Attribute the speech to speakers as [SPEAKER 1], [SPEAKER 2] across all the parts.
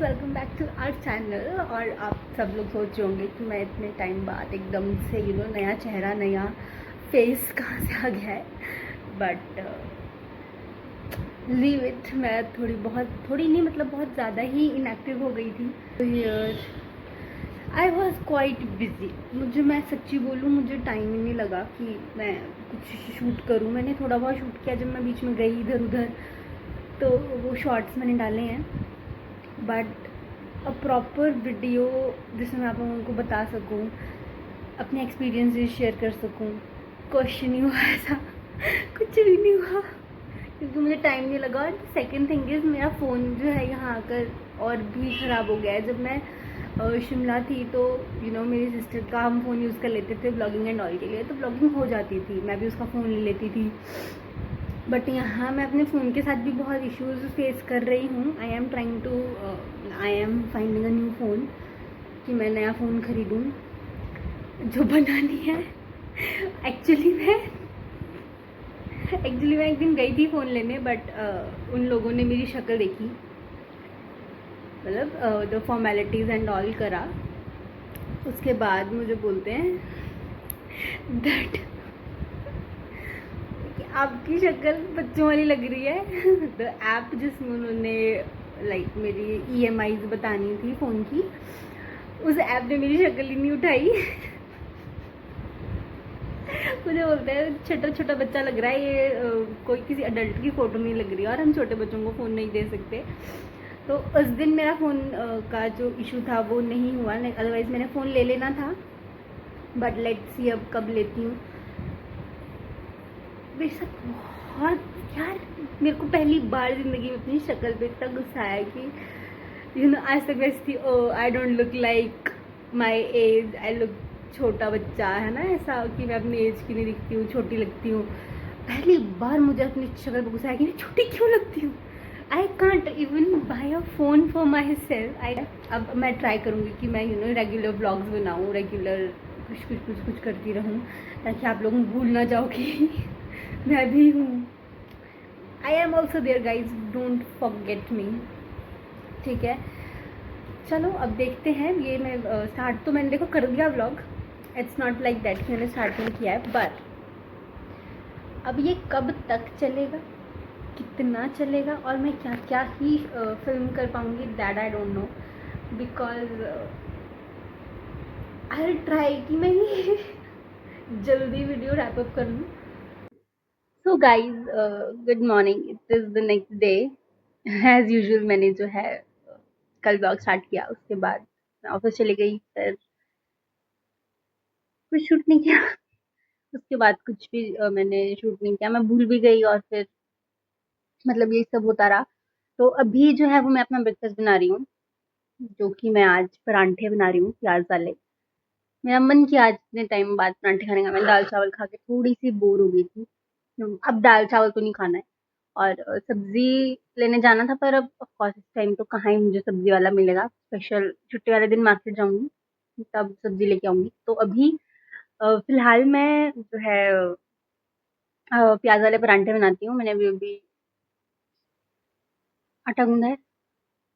[SPEAKER 1] Welcome back to our channel. और आप सब लोग सोच रहे होंगे कि मैं इतने टाइम बाद एकदम से नया चेहरा, नया फेस कहाँ से आ गया है। बट लीव इट, मैं थोड़ी नहीं मतलब बहुत ज़्यादा ही इनएक्टिव हो गई थी। I was quite busy. मैं सच्ची बोलूँ, मुझे टाइम ही नहीं लगा कि मैं कुछ शूट करूँ। मैंने थोड़ा बहुत शूट किया जब मैं बीच में गई इधर उधर, तो वो शॉर्ट्स मैंने डाले हैं। बट अ प्रॉपर वीडियो जिसमें मैं आप लोगों को बता सकूँ, अपने एक्सपीरियंसेस शेयर कर सकूँ, क्वेश्चन नहीं हुआ ऐसा कुछ भी नहीं हुआ क्योंकि मुझे टाइम नहीं लगा। और सेकंड थिंग इज़, मेरा फ़ोन जो है यहाँ आकर और भी ख़राब हो गया है। जब मैं शिमला थी तो मेरी सिस्टर का हम फ़ोन यूज़ कर लेते थे ब्लॉगिंग एंड ऑल के लिए, तो ब्लॉगिंग हो जाती थी, मैं भी उसका फ़ोन ले लेती थी। बट यहाँ मैं अपने फ़ोन के साथ भी बहुत इश्यूज़ फेस कर रही हूँ। I am finding a new phone कि मैं नया फ़ोन ख़रीदूँ जो बनानी है। एक्चुअली मैं एक दिन गई थी फ़ोन लेने, बट उन लोगों ने मेरी शक्ल देखी, मतलब द फॉर्मेलिटीज़ एंड ऑल करा। उसके बाद मुझे बोलते हैं दैट कि आपकी शक्ल बच्चों वाली लग रही है। द ऐप जिसमें उन्होंने मेरी EMIs बतानी थी फ़ोन की, उस ऐप ने मेरी शक्ल ही नहीं उठाई। मुझे बोलते हैं छोटा छोटा बच्चा लग रहा है ये, कोई किसी अडल्ट की फ़ोटो नहीं लग रही है, और हम छोटे बच्चों को फ़ोन नहीं दे सकते। तो उस दिन मेरा फ़ोन का जो इशू था वो नहीं हुआ, अदरवाइज़ मैंने फ़ोन ले लेना था। बट लेट्स सी अब कब लेती हूँ। बेशक बहुत यार, मेरे को पहली बार ज़िंदगी में अपनी शक्ल पे इतना गुस्सा आया कि आज तक वैसे थी, oh I don't look like my age, I look छोटा बच्चा, है ना, ऐसा कि मैं अपनी एज की नहीं दिखती हूँ, छोटी लगती हूँ। पहली बार मुझे अपनी शक्ल पे गुस्सा आया कि मैं छोटी क्यों लगती हूँ। I can't even bye a phone for my self. अब मैं ट्राई करूँगी कि मैं रेगुलर ब्लॉग्स बनाऊँ, रेगुलर कुछ करती रहूँ, ताकि आप लोग भूल ना जाओ कि मैं भी हूँ। I am also there guys, don't forget me. ठीक है, चलो अब देखते हैं। ये मैं स्टार्ट तो मैंने देखो कर दिया vlog. It's not like that कि मैंने स्टार्ट नहीं किया है, बट अब ये कब तक चलेगा, कितना चलेगा, और मैं क्या क्या ही फिल्म कर पाऊँगी, that I don't know. Because I will try कि मैं ये जल्दी वीडियो रैप अप कर लूँ। So guys, good morning, it is the next day. As usual मैंने जो है कल ब्लॉग स्टार्ट किया, उसके बाद मैं ऑफिस चली गई, फिर कुछ शूट नहीं किया। उसके बाद कुछ भी मैंने शूट नहीं किया, मैं भूल भी गई, और फिर मतलब यही सब होता रहा। तो अभी जो है वो मैं अपना ब्रेकफास्ट बना रही हूँ, जो कि मैं आज परांठे बना रही हूँ प्याज वाले। मेरा मन किया आज इतने टाइम बाद परांठे खाने का। मैं दाल चावल खा के थोड़ी सी बोर हो गई थी, अब दाल चावल तो नहीं खाना है। और सब्जी लेने जाना था, पर अब ऑफकोर्स इस टाइम तो कहाँ ही मुझे सब्जी वाला मिलेगा। स्पेशल छुट्टी वाले दिन मार्केट जाऊंगी तब सब्जी लेके आऊंगी। तो अभी फिलहाल मैं जो है प्याज वाले परांठे बनाती हूँ। मैंने अभी आटा गूंदा है,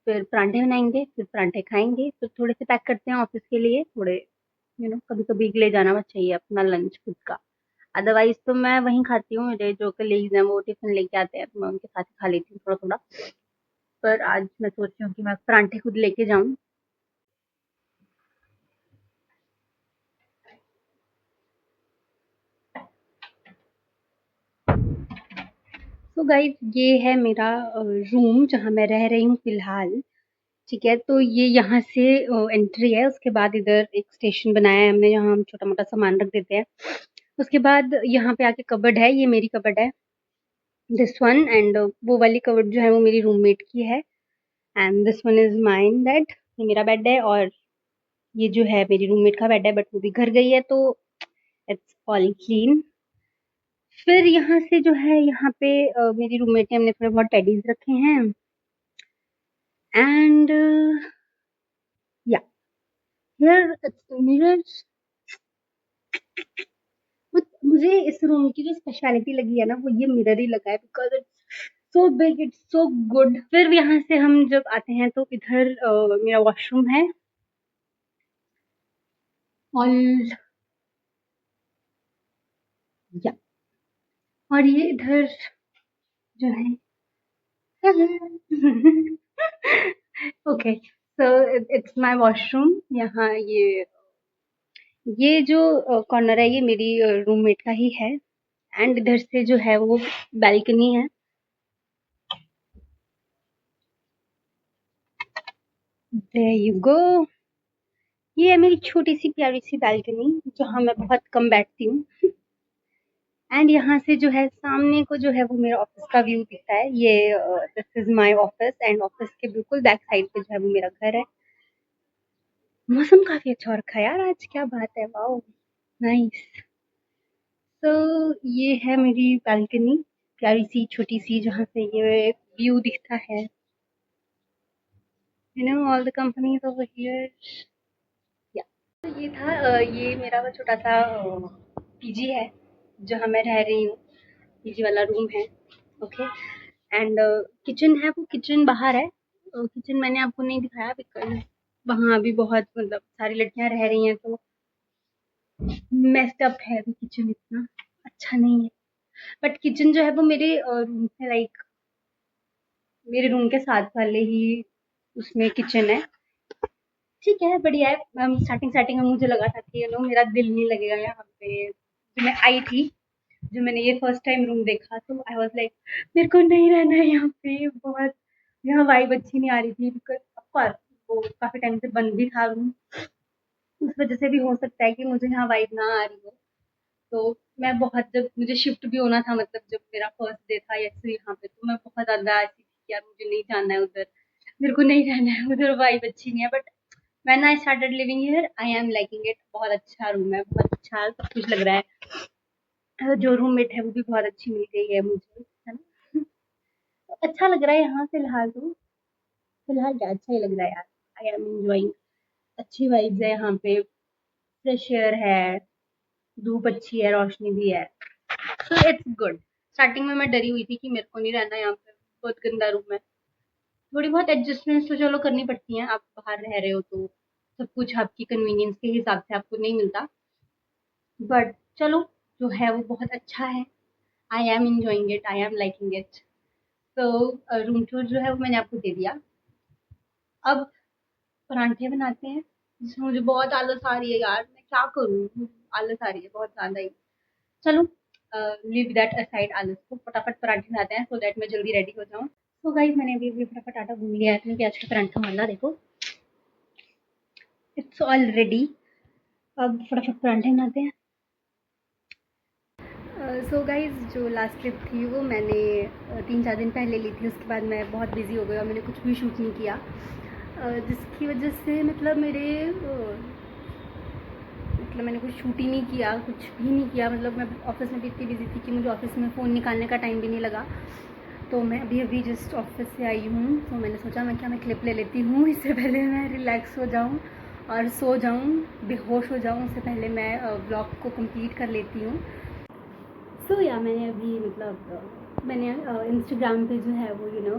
[SPEAKER 1] फिर परांठे बनाएंगे, फिर परांठे खाएंगे, फिर थोड़े से पैक करते हैं ऑफिस के लिए, थोड़े कभी कभी ले जाना मत चाहिए अपना लंच खुद का। अदरवाइज तो मैं वहीं खाती हूँ, मेरे जो कलीग्स हैं वो टिफिन लेके आते हैं, तो मैं उनके साथ ही खा लेती हूँ थोड़ा थोड़ा। पर आज मैं सोच रही हूँ कि मैं परांठे खुद लेके जाऊँ। तो गाइस, ये है मेरा रूम जहाँ मैं रह रही हूँ फिलहाल। ठीक है, तो ये यहाँ से एंट्री है। उसके बाद इधर एक स्टेशन बनाया है हमने, जहाँ हम छोटा मोटा सामान रख देते हैं। उसके बाद यहाँ पे आके कबर्ड है, ये मेरी कबर्ड है, दिस वन। एंड वो वाली कबर्ड जो है वो मेरी रूममेट की है। And this one is mine bed, ये मेरा बेड है। और ये जो है मेरी रूममेट का बेड है, बट वो भी घर गई है, तो इट्स ऑल क्लीन। फिर यहाँ से जो है, यहाँ पे मेरी रूममेट ने हमने थोड़े बहुत टेडीज रखे हैं। एंड या हियर इट्स मिरर्स। मुझे इस रूम की जो स्पेशलिटी लगी है ना, वो ये मिरर ही लगा है, because it's so big, it's so good. फिर यहाँ से हम जब आते हैं तो इधर मेरा वॉशरूम है, और या और ये इधर जो है okay, so it's my washroom. यहाँ ये जो कॉर्नर है ये मेरी रूममेट का ही है, एंड इधर से जो है वो बैल्कनी है। There you go. ये है मेरी छोटी सी प्यारी सी बैल्कनी, जहाँ मैं बहुत कम बैठती हूँ। एंड यहाँ से जो है सामने को जो है वो मेरा ऑफिस का व्यू दिखता है। ये this is my office, and office के बिल्कुल बैक साइड पे जो है वो मेरा घर है। मौसम काफी अच्छा हो रखा है यार आज, क्या बात है, वाओ नाइस। तो ये है मेरी बैल्कनी, प्यारी सी छोटी सी, जहाँ से ये व्यू दिखता है, you know all the companies over here. या तो ये था ये मेरा वो छोटा सा पीजी है जहाँ मैं रह रही हूँ। पीजी वाला रूम है, ओके। एंड किचन है, वो किचन बाहर है। किचन मैंने आपको नहीं दिखाया बिकॉज वहाँ अभी बहुत मतलब सारी लड़कियां रह रही हैं, तो मेस्ड अप है अभी किचन, इतना अच्छा नहीं है। बट किचन जो है वो मेरे रूम से लाइक मेरे रूम के साथ वाले ही उसमें किचन है। ठीक है, बढ़िया है। स्टार्टिंग स्टार्टिंग में मुझे लगा था कि यू नो मेरा दिल नहीं लगेगा यहाँ पे। जब मैं आई थी, जो मैंने ये फर्स्ट टाइम रूम देखा, तो आई वाज लाइक मेरे को नहीं रहना है यहाँ पे, बहुत यहाँ वाइब अच्छी नहीं आ रही थी, बिकॉज ऑफ कोर्स वो काफी टाइम से बंद भी था रूम। उस वजह से भी हो सकता है कि मुझे यहाँ वाइब ना आ रही हो। तो मैं बहुत, जब मुझे शिफ्ट भी होना था, मतलब जब मेरा फर्स्ट डे था ऐसे यहाँ पे, तो मैं बहुत ज्यादा ऐसी थी कि यार मुझे नहीं जाना है उधर, मेरे को नहीं रहना है उधर, वाइब अच्छी नहीं है। But when I started living here I am liking it. बहुत अच्छा रूम है, बहुत अच्छा सब कुछ लग रहा है। जो रूममेट है वो भी बहुत अच्छी मिल गई है मुझे, है ना। तो अच्छा लग रहा है यहाँ फिलहाल, तो फिलहाल क्या अच्छा ही लग रहा है यार। आई एम एंजॉइंग, अच्छी वाइब्स है यहाँ पे, फ्रेश एयर है, धूप अच्छी है, रोशनी भी है, सो इट्स गुड। स्टार्टिंग में मैं डरी हुई थी कि मेरे को नहीं रहना यहाँ पे, बहुत गंदा रूम है। थोड़ी बहुत एडजस्टमेंट्स तो चलो करनी पड़ती हैं, आप बाहर रह रहे हो तो सब कुछ आपकी कन्वीनियंस के हिसाब से आपको नहीं मिलता। बट चलो, जो है वो बहुत अच्छा है। I am enjoying it, I am liking it. तो रूम टूर जो है वो मैंने आपको दे दिया। अब परांठे बनाते हैं, जिसमें मुझे बहुत आलस आ रही है यार, मैं क्या करूँ, आलस आ रही है बहुत ज्यादा ही। चलो लीव दैट असाइड, आलस को, फटाफट पराठे बनाते हैं सो दैट मैं जल्दी रेडी हो जाऊँ। तो गाइस मैंने अभी अभी फटाफट आटा गूंद लिया है अपने प्याज का परांठा वाला, देखो इट्स ऑल रेडी। अब फटाफट परांठे बनाते हैं। सो गाइस जो लास्ट ट्रिप थी वो मैंने 3-4 दिन पहले ली थी। उसके बाद मैं बहुत बिज़ी हो गई और मैंने कुछ भी शूट नहीं किया, जिसकी वजह से मतलब मैंने कुछ शूट ही नहीं किया, कुछ भी नहीं किया। मतलब मैं ऑफिस में भी इतनी बिजी थी कि मुझे ऑफिस में फ़ोन निकालने का टाइम भी नहीं लगा। तो मैं अभी अभी जस्ट ऑफिस से आई हूँ, तो मैंने सोचा मैं क्लिप ले लेती हूँ, इससे पहले मैं रिलैक्स हो जाऊँ और सो जाऊँ, बेहोश हो जाऊँ, उससे पहले मैं ब्लॉग को कंप्लीट कर लेती हूँ। सो या मैंने अभी मतलब मैंने इंस्टाग्राम पे जो है वो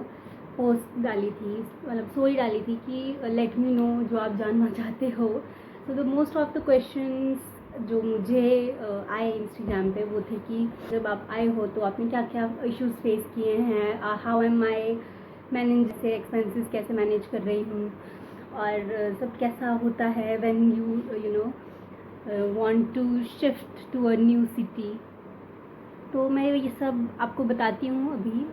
[SPEAKER 1] पोस्ट डाली थी, मतलब स्टोरी डाली थी कि लेट मी नो जो आप जानना चाहते हो। So the most of the questions जो मुझे आए इंस्टाग्राम पे वो थे कि जब आप आए हो तो आपने क्या क्या इश्यूज फेस किए हैं, हाउ एम आई मैनेज से एक्सपेंसेस कैसे मैनेज कर रही हूँ, और सब कैसा होता है when you know want to shift to a new city. तो मैं ये सब आपको बताती हूँ अभी।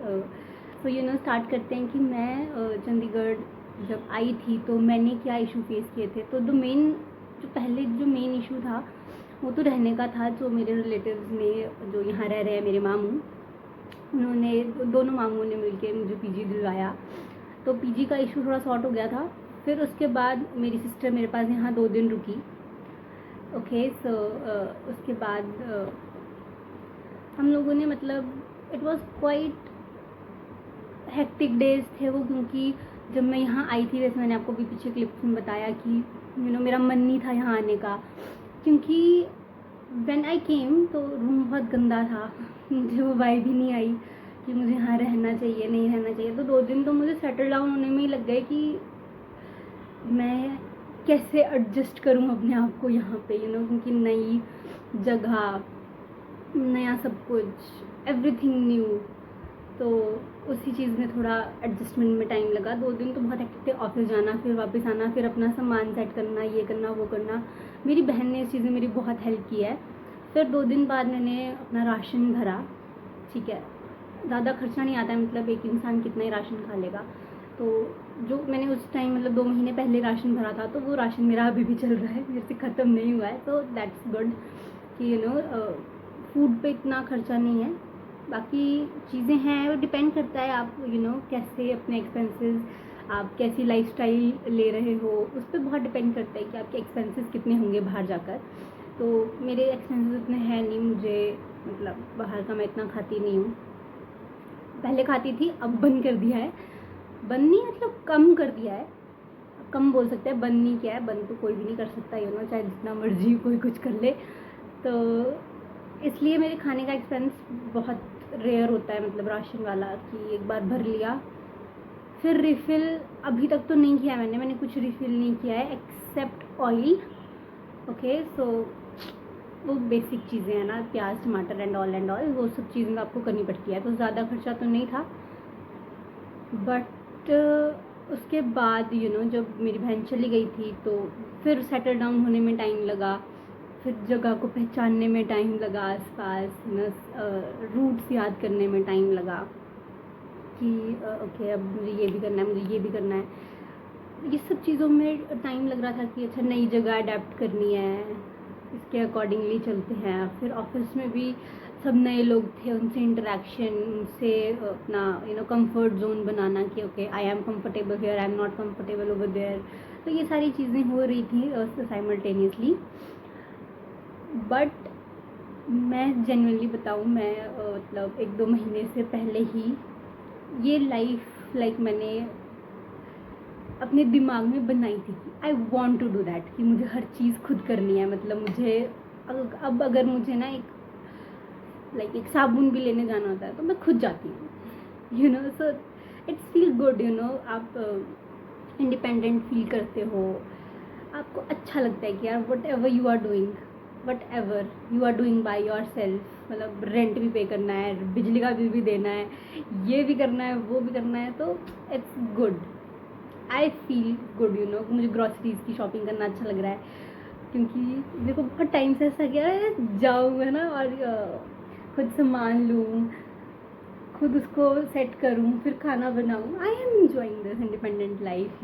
[SPEAKER 1] तो स्टार्ट करते हैं कि मैं चंडीगढ़ जब आई थी तो मैंने क्या इशू फेस किए थे। तो जो मेन इशू था वो तो रहने का था। जो मेरे रिलेटिव्स ने जो यहाँ रह रहे हैं, मेरे मामू, उन्होंने दोनों मामूओं ने मिलकर मुझे पीजी दिलवाया, तो पीजी का इशू थोड़ा सॉर्ट हो गया था। फिर उसके बाद मेरी सिस्टर मेरे पास यहाँ 2 दिन रुकी, ओके। सो उसके बाद हम लोगों ने मतलब it was quite hectic days थे वो, क्योंकि जब मैं यहाँ आई थी, वैसे मैंने आपको भी पीछे क्लिप्स में बताया कि मेरा मन नहीं था यहाँ आने का, क्योंकि व्हेन आई केम तो रूम बहुत गंदा था, मुझे वो वाइब ही नहीं आई कि मुझे यहाँ रहना चाहिए नहीं रहना चाहिए। तो 2 दिन तो मुझे सेटल डाउन होने में ही लग गए कि मैं कैसे एडजस्ट करूँ अपने आप को यहाँ पे, क्योंकि नई जगह, नया सब कुछ, एवरीथिंग न्यू। तो उसी चीज़ में थोड़ा एडजस्टमेंट में टाइम लगा। 2 दिन तो बहुत हेक्टिक थे, ऑफिस जाना, फिर वापस आना, फिर अपना सामान सेट करना, ये करना वो करना। मेरी बहन ने इस चीज़ में मेरी बहुत हेल्प की है। फिर 2 दिन बाद मैंने अपना राशन भरा, ठीक है। ज़्यादा खर्चा नहीं आता है, मतलब एक इंसान कितना ही राशन खा लेगा। तो जो मैंने उस टाइम मतलब 2 महीने पहले राशन भरा था, तो वो राशन मेरा अभी भी चल रहा है, मेरे से ख़त्म नहीं हुआ है। तो दैट्स गुड कि फूड पे इतना खर्चा नहीं है। बाकी चीज़ें हैं, वो डिपेंड करता है आप कैसे अपने एक्सपेंसेस, आप कैसी लाइफस्टाइल ले रहे हो, उस पर बहुत डिपेंड करता है कि आपके एक्सपेंसेस कितने होंगे बाहर जाकर। तो मेरे एक्सपेंसेस इतने हैं नहीं, मुझे मतलब बाहर का मैं इतना खाती नहीं हूँ। पहले खाती थी, अब बंद कर दिया है। बंद नहीं मतलब कम कर दिया है, कम बोल सकते हैं, बंद नहीं किया है। बंद तो कोई भी नहीं कर सकता, चाहे जितना मर्जी कोई कुछ कर ले। तो इसलिए मेरे खाने का एक्सपेंस बहुत रेयर होता है, मतलब राशन वाला, कि एक बार भर लिया फिर रिफ़िल अभी तक तो नहीं किया मैंने कुछ रिफ़िल नहीं किया है एक्सेप्ट ऑयल। ओके, सो वो बेसिक चीज़ें हैं ना, प्याज टमाटर एंड ऑल, वो सब चीज़ें आपको करनी पड़ती है। तो ज़्यादा खर्चा तो नहीं था, बट उसके बाद जब मेरी बहन चली गई थी तो फिर सेटल डाउन होने में टाइम लगा, फिर जगह को पहचानने में टाइम लगा, आसपास रूट्स याद करने में टाइम लगा कि ओके अब मुझे ये भी करना है, मुझे ये भी करना है। ये सब चीज़ों में टाइम लग रहा था कि अच्छा नई जगह अडेप्ट करनी है, इसके अकॉर्डिंगली चलते हैं। फिर ऑफिस में भी सब नए लोग थे, उनसे इंटरेक्शन, उनसे अपना कंफर्ट जोन बनाना कि okay I am comfortable here, I am not comfortable over there. तो ये सारी चीज़ें हो रही थी साइमल्टेनियसली। बट मैं जेन्युइनली बताऊँ, मैं मतलब 1-2 महीने से पहले ही ये लाइफ मैंने अपने दिमाग में बनाई थी कि I want to do that, कि मुझे हर चीज़ खुद करनी है। मतलब मुझे अब अगर मुझे ना एक साबुन भी लेने जाना होता है तो मैं खुद जाती हूँ, सो इट्स फील गुड, आप इंडिपेंडेंट फील करते हो, आपको अच्छा लगता है कि यार whatever you are doing by yourself. मतलब रेंट भी पे करना है, बिजली का बिल भी देना है, ये भी करना है, वो भी करना है, तो it's good, I feel good. मुझे ग्रॉसरीज की शॉपिंग करना अच्छा लग रहा है, क्योंकि मेरे को बहुत टाइम से ऐसा किया है, जाऊँ है ना और खुद सामान लूँ, खुद उसको सेट करूँ, फिर खाना बनाऊँ। I am enjoying this independent life,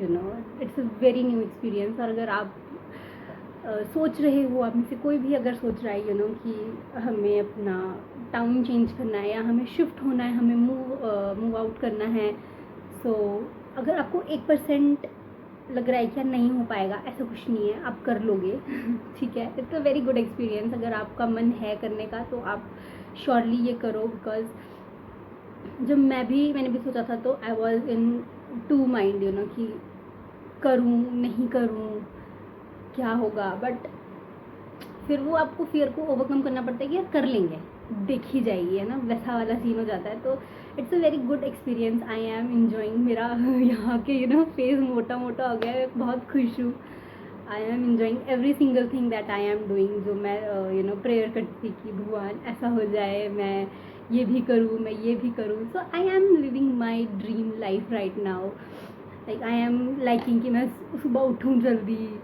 [SPEAKER 1] it's a very new experience. और अगर आप सोच रहे हो, आप में से कोई भी अगर सोच रहा है कि हमें अपना टाउन चेंज करना है या हमें शिफ्ट होना है, हमें मूव आउट करना है, सो अगर आपको 1% लग रहा है कि नहीं हो पाएगा, ऐसा कुछ नहीं है, आप कर लोगे। ठीक है, it's a very good experience. अगर आपका मन है करने का तो आप श्योरली ये करो, बिकॉज जब मैंने भी सोचा था तो आई वॉज इन 2 माइंड कि करूँ नहीं करूँ, क्या होगा। बट फिर वो आपको फियर को ओवरकम करना पड़ता है कि यार कर लेंगे, देखी जाएगी, है ना, वैसा वाला सीन हो जाता है। तो it's a very good experience, I am enjoying. मेरा यहाँ के फेस मोटा मोटा हो गया है, बहुत खुश हूँ। I M enjoying every single thing that I am doing. जो मैं प्रेयर करती थी कि भगवान ऐसा हो जाए, मैं ये भी करूँ, मैं ये भी करूँ। So I am living my dream life right now. I am liking कि मैं सुबह उठूँ जल्दी,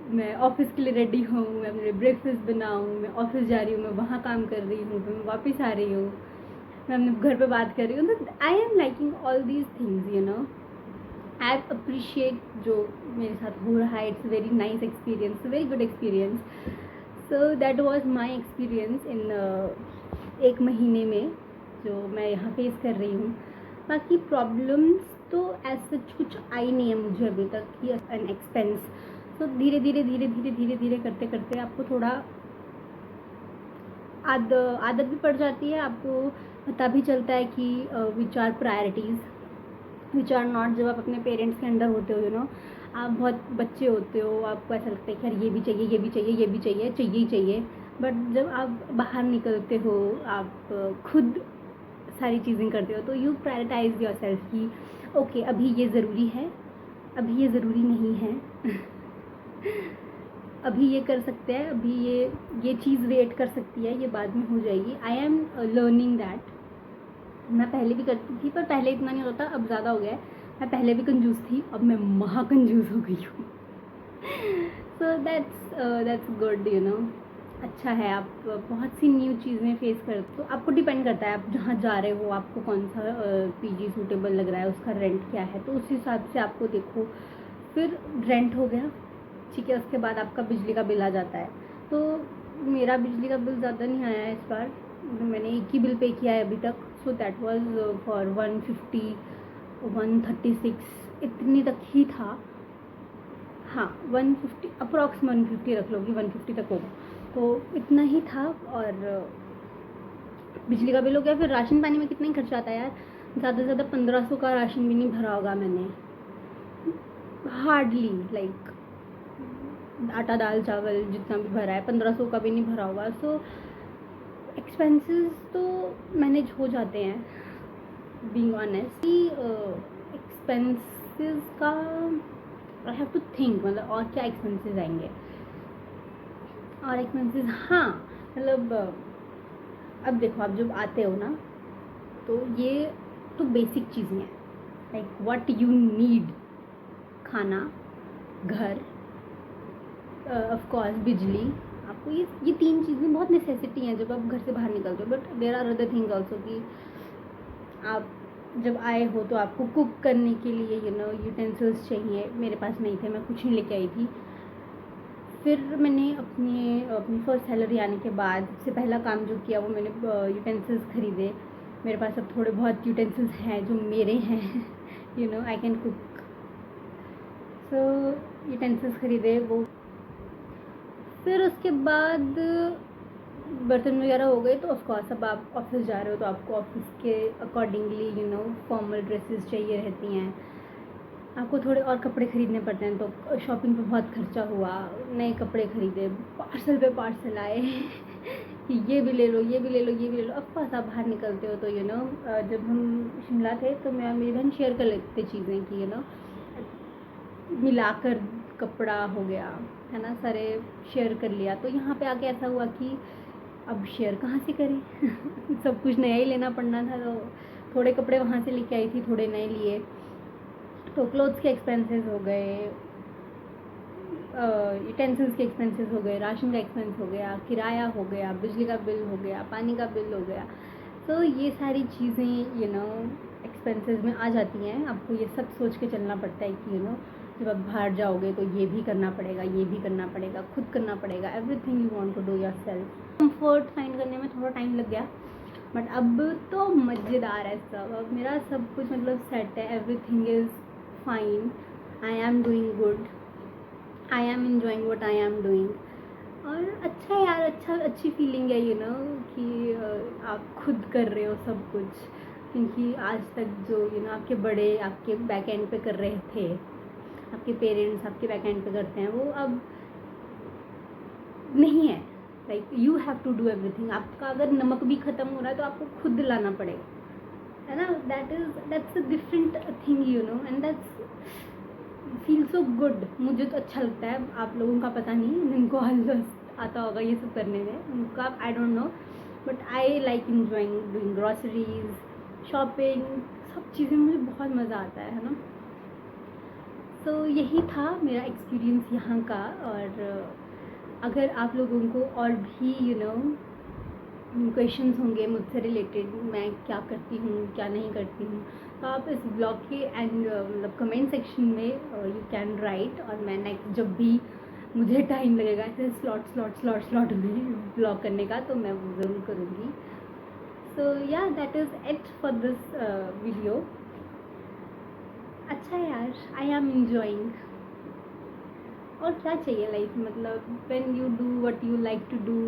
[SPEAKER 1] मैं ऑफिस के लिए रेडी हूँ, मैं अपने ब्रेकफास्ट बनाऊँ, मैं ऑफिस जा रही हूँ, मैं वहाँ काम कर रही हूँ, फिर मैं वापस आ रही हूँ, मैं अपने घर पे बात कर रही हूँ। तो आई am liking all these things, I appreciate जो मेरे साथ हो रहा है। It's very nice experience, very good experience. So that was my experience in 1 महीने में जो मैं यहाँ फेस कर रही हूँ। बाकी प्रॉब्लम्स तो एज सच कुछ आई नहीं है मुझे अभी तक कि एन एक्सपेंस। तो धीरे धीरे करते करते आपको थोड़ा आदत भी पड़ जाती है, आपको पता भी चलता है कि which are priorities, which are not. जब आप अपने पेरेंट्स के अंडर होते हो, आप बहुत बच्चे होते हो, आपको ऐसा लगता है कि यार ये भी चाहिए, ये भी चाहिए, ये भी चाहिए, चाहिए ही चाहिए। बट जब आप बाहर निकलते हो, आप खुद सारी चीज़ें करते हो, तो यू प्रायोरिटाइज योर सेल्फ कि ओके अभी ये ज़रूरी है, अभी ये ज़रूरी नहीं है अभी ये कर सकते हैं, अभी ये चीज़ वेट कर सकती है, ये बाद में हो जाएगी. I am learning that. मैं पहले भी करती थी पर पहले इतना नहीं होता, अब ज़्यादा हो गया है. मैं पहले भी कंजूस थी, अब मैं महा कंजूस हो गई हूँ. So that's good, you know. अच्छा है, आप बहुत सी न्यू चीज़ें फेस करते हो. तो आपको डिपेंड करता है आप जहाँ जा रहे हो, आपको कौन सा पीजी सूटेबल लग रहा है, उसका रेंट क्या है, तो उस हिसाब से आपको देखो. फिर रेंट हो गया, ठीक है. उसके बाद आपका बिजली का बिल आ जाता है. तो मेरा बिजली का बिल ज़्यादा नहीं आया है इस बार. मैंने एक ही बिल पे किया है अभी तक. सो दैट वाज फॉर 150 136 इतनी तक ही था. हाँ 150 अप्रॉक्स 150 रख लो कि 150 तक होगा, तो इतना ही था. और बिजली का बिल हो गया. फिर राशन पानी में कितना ही खर्चा आता है यार. ज़्यादा से ज़्यादा 1500 का राशन भी नहीं भरा होगा मैंने, हार्डली. लाइक आटा दाल चावल जितना भी भरा है 1500 का भी नहीं भरा होगा. सो एक्सपेंसेस तो मैनेज हो जाते हैं, बीइंग ऑनेस्ट. एक्सपेंसेस का आई हैव टू थिंक, मतलब और क्या एक्सपेंसेस आएंगे. और एक्सपेंसेस, हाँ मतलब अब देखो, आप जब आते हो ना, तो ये तो बेसिक चीज़ें हैं. लाइक व्हाट यू नीड, खाना, घर, ऑफ कोर्स बिजली. आपको ये तीन चीज़ें बहुत नेसेसिटी हैं जब आप घर से बाहर निकलते हो. But there are other things also कि आप जब आए हो तो आपको कुक करने के लिए यू नो यूटेंसिल्स चाहिए. मेरे पास नहीं थे, मैं कुछ नहीं लेके आई थी. फिर मैंने अपनी फर्स्ट सैलरी आने के बाद सबसे पहला काम जो किया वो मैंने यूटेंसिल्स ख़रीदे. मेरे पास अब थोड़े बहुत यूटेंसिल्स हैं जो मेरे हैं. You know I can cook. So utensils ख़रीदे वो. फिर उसके बाद बर्तन वगैरह हो गए. तो ऑफकोर्स अब आप ऑफिस जा रहे हो तो आपको ऑफिस के accordingly you know formal dresses चाहिए रहती हैं. आपको थोड़े और कपड़े ख़रीदने पड़ते हैं. तो शॉपिंग पे बहुत खर्चा हुआ, नए कपड़े ख़रीदे, पार्सल पे पार्सल आए कि ये भी ले लो, ये भी ले लो, ये भी ले लो. अब पास आप बाहर निकलते हो तो यू नो जब हम शिमला थे तो मैं और मेरी बहन शेयर कर लेते चीज़ें कि यू नो मिलाकर कपड़ा हो गया है ना, सारे शेयर कर लिया. तो यहाँ पे आके ऐसा हुआ कि अब शेयर कहाँ से करें सब कुछ नया ही लेना पड़ना था. तो थोड़े कपड़े वहाँ से लेके आई थी, थोड़े नए लिए. तो क्लोथ्स के एक्सपेंसेस हो गए, यूटेंसिल्स के एक्सपेंसेस हो गए, राशन का एक्सपेंस हो गया, किराया हो गया, बिजली का बिल हो गया, पानी का बिल हो गया. तो ये सारी चीज़ें यू नो एक्सपेंसेस में आ जाती हैं. आपको ये सब सोच के चलना पड़ता है कि यू नो जब आप बाहर जाओगे तो ये भी करना पड़ेगा, ये भी करना पड़ेगा, खुद करना पड़ेगा. Everything you want to do yourself. Comfort find करने में थोड़ा टाइम लग गया, बट अब तो मज़ेदार है सब. अब मेरा सब कुछ मतलब सेट है. Everything is fine. I am doing good. I am enjoying what I am doing. और अच्छा है यार, अच्छी फीलिंग है यू नो कि आप खुद कर रहे हो सब कुछ. क्योंकि आज तक जो यू नो आपके बड़े आपके बैक एंड पे कर रहे थे, आपके पेरेंट्स आपके बैक एंड पे करते हैं, वो अब नहीं है. Like you have to do everything. आपका अगर नमक भी ख़त्म हो रहा है तो आपको खुद लाना पड़ेगा, है ना. That's a different thing you know. And that's feel so good. मुझे तो अच्छा लगता है. आप लोगों का पता नहीं, जिनको आलस आता होगा ये सब करने में, उनका आई don't no, but I like enjoying doing groceries, shopping, सब चीज़ें मुझे बहुत मज़ा आता है ना. सो यही था मेरा एक्सपीरियंस यहाँ का. और अगर आप लोगों को और भी यू नो क्वेश्चंस होंगे मुझसे रिलेटेड, मैं क्या करती हूँ क्या नहीं करती हूँ, तो आप इस ब्लॉग के एंड मतलब कमेंट सेक्शन में यू कैन राइट. और मैं नेक्स्ट जब भी मुझे टाइम लगेगा ऐसे स्लॉट में ब्लॉग करने का, तो मैं वो ज़रूर करूँगी. सो yeah that is it for this video. अच्छा है यार, आई एम इंजॉइंग. और क्या चाहिए लाइफ, मतलब when you do what you like to do,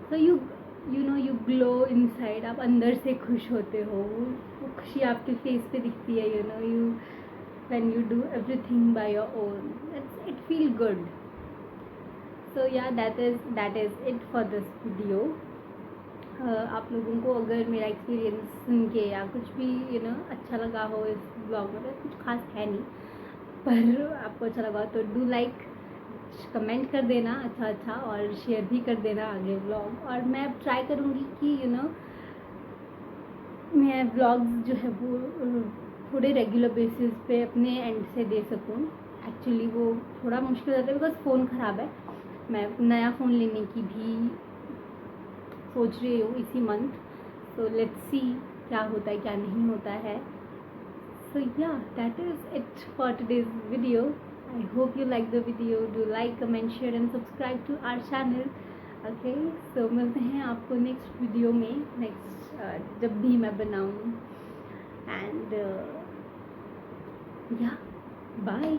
[SPEAKER 1] तो you know you glow inside. आप अंदर से खुश होते हो, वो खुशी आपके फेस पे दिखती है. You know you when you do everything by your own, it feel good. So yeah that is it for this video. आप लोगों को अगर मेरा एक्सपीरियंस सुन के या कुछ भी अच्छा लगा हो इस ब्लॉग में, कुछ खास है नहीं, पर आपको अच्छा लगा तो डू लाइक, कमेंट कर देना अच्छा और शेयर भी कर देना आगे ब्लॉग। और मैं अब ट्राई करूँगी कि मैं ब्लॉग्स जो है वो थोड़े रेगुलर बेसिस पे अपने एंड से दे सकूँ। एक्चुअली वो थोड़ा मुश्किल होता है बिकॉज फ़ोन ख़राब है। मैं नया फ़ोन लेने की भी सोच रही हूँ इसी मंथ, सो लेट्स सी क्या होता है क्या नहीं होता है। So yeah, that is it for today's video. I hope you like the video. Do like, comment, share and subscribe to our channel. Okay, so मिलते हैं आपको नेक्स्ट वीडियो में, नेक्स्ट जब भी मैं बनाऊँ। एंड या बाय।